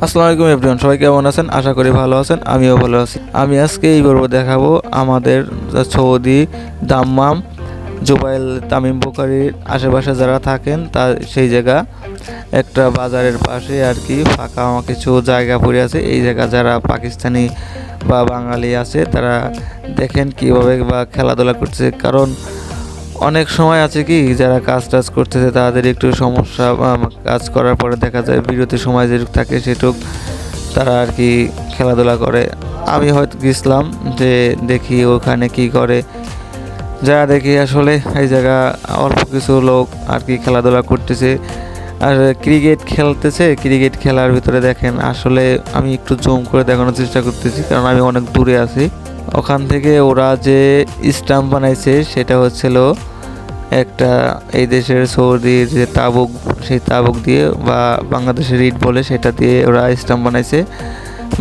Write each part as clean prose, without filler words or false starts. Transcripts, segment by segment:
আসসালামু আলাইকুম এভরিওয়ান, সবাই কেমন আছেন? আশা করি ভালো আছেন, আমিও ভালো আছি। আমি আজকে এই পর্ব দেখাবো আমাদের সৌদি দাম্মাম জুবাইল তামিম বুখারীর আশেপাশে যারা থাকেন তা সেই জায়গা একটা বাজারের পাশে আর কি ফাঁকা কিছু জায়গা পড়ে আছে। এই জায়গা যারা পাকিস্তানি বা বাঙালি আছে তারা দেখেন কীভাবে বা খেলাধুলা করছে। কারণ অনেক সময় আছে কি যারা কাজ টাজ করতেছে তাদের একটু সমস্যা, কাজ করার পরে দেখা যায় বিরতির সময় যেটুকু থাকে সেটুক তারা আর কি খেলাধুলা করে। আমি হয়তো গেছিলাম যে দেখি ওখানে কি করে, যা দেখি আসলে এই জায়গা অল্প কিছু লোক আর কি খেলাধুলা করতেছে আর ক্রিকেট খেলতেছে। ক্রিকেট খেলার ভিতরে দেখেন আসলে আমি একটু জুম করে দেখানোর চেষ্টা করতেছি কারণ আমি অনেক দূরে আছি। ওখান থেকে ওরা যে স্টাম্প বানাইছে সেটা হচ্ছিল একটা এই দেশের সৌদির যে তাবুক, সেই তাবুক দিয়ে বা বাংলাদেশের ইট বলে সেটা দিয়ে ওরা স্টাম্প বানাইছে।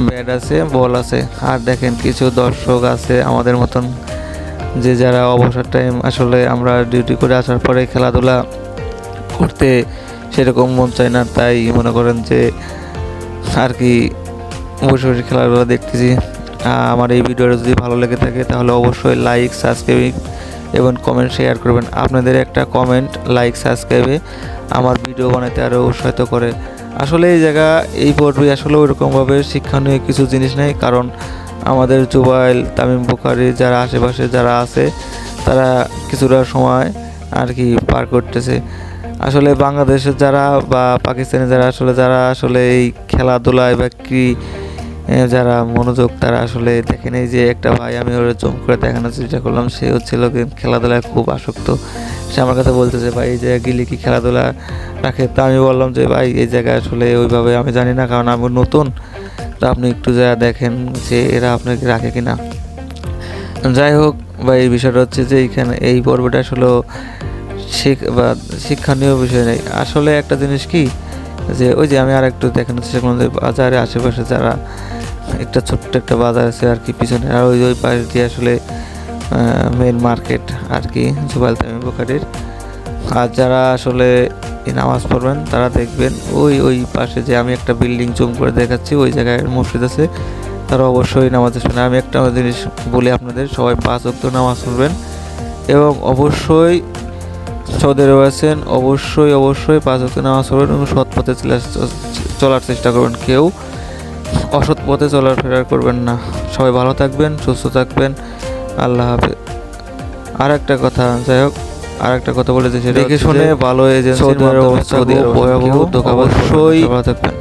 ব্যাট আছে, বল আছে, আর দেখেন কিছু দর্শক আছে আমাদের মতন যে যারা অবসর টাইম আসলে আমরা ডিউটি করে আসার পরে খেলাধুলা করতে সেরকম মন চায় না, তাই মনে করেন যে আর কি বসে বসে খেলাধুলা দেখতেছি। আমার এই ভিডিওটা যদি ভালো লেগে থাকে তাহলে অবশ্যই লাইক, সাবস্ক্রাইব এবং কমেন্ট শেয়ার করবেন। আপনাদের একটা কমেন্ট, লাইক, সাবস্ক্রাইবে আমার ভিডিও বানাতে আরও উৎসাহিত করে। আসলে এই জায়গা এই পর্বে আসলে ওইরকমভাবে শিক্ষণীয় কিছু জিনিস নেই, কারণ আমাদের জুবাইল তামিম বুখারী যারা আশেপাশে যারা আছে তারা কিছুটা সময় আর কি পার করতেছে। আসলে বাংলাদেশের যারা বা পাকিস্তানি যারা আসলে এই খেলাধুলায় বা কি যারা মনোযোগ তারা আসলে দেখেন। এই যে একটা ভাই, আমি ওরা জুম করে দেখানোর চেষ্টা করলাম, সে হচ্ছিল খেলাধুলায় খুব আসক্ত। সে আমার কাছে বলতেছে ভাই এই জায়গায় গেলে কি খেলাধুলা রাখে? তা আমি বললাম যে ভাই এই জায়গায় আসলে ওইভাবে আমি জানি না, কারণ আমি নতুন, তো আপনি একটু যা দেখেন যে এরা আপনাকে রাখে কিনা। যাই হোক ভাই, এই বিষয়টা হচ্ছে যে এইখানে এই পর্বটা আসলে শিক্ষণীয় বিষয় নেই। আসলে একটা জিনিস কি যে ওই যে আমি আর একটু দেখানোর চেষ্টা করলাম যে বাজারে আশেপাশে যারা একটা ছোট্ট একটা বাজার আছে আর কি পিছনে, আর ওই পাশ দিয়ে আসলে মেন মার্কেট আর কি জুবাইল তামিম বুখারীর। আর যারা আসলে নামাজ পড়বেন তারা দেখবেন ওই পাশে যে আমি একটা বিল্ডিং জুম করে দেখাচ্ছি, ওই জায়গায় মসজিদ আছে, তারা অবশ্যই নামাজ পড়বেন। আমি একটা জিনিস বলি আপনাদের, সবাই 5 ওয়াক্ত নামাজ পড়বেন এবং অবশ্যই সৌদি আরবে আছেন অবশ্যই 5 ওয়াক্ত নামাজ পড়বেন এবং সৎ পথে চলার চেষ্টা করবেন। কেউ অসৎ পথে চলাফেরা করবেন না। সবাই ভালো থাকবেন, সুস্থ থাকবেন, আল্লাহ হাফেজ। আর একটা কথা, যাই হোক আর একটা কথা বলে যে দেখে শুনে ভালো এজেন্সির মাধ্যমে সৌদি আরব ভয়াবহ অবশ্যই ভালো থাকবেন।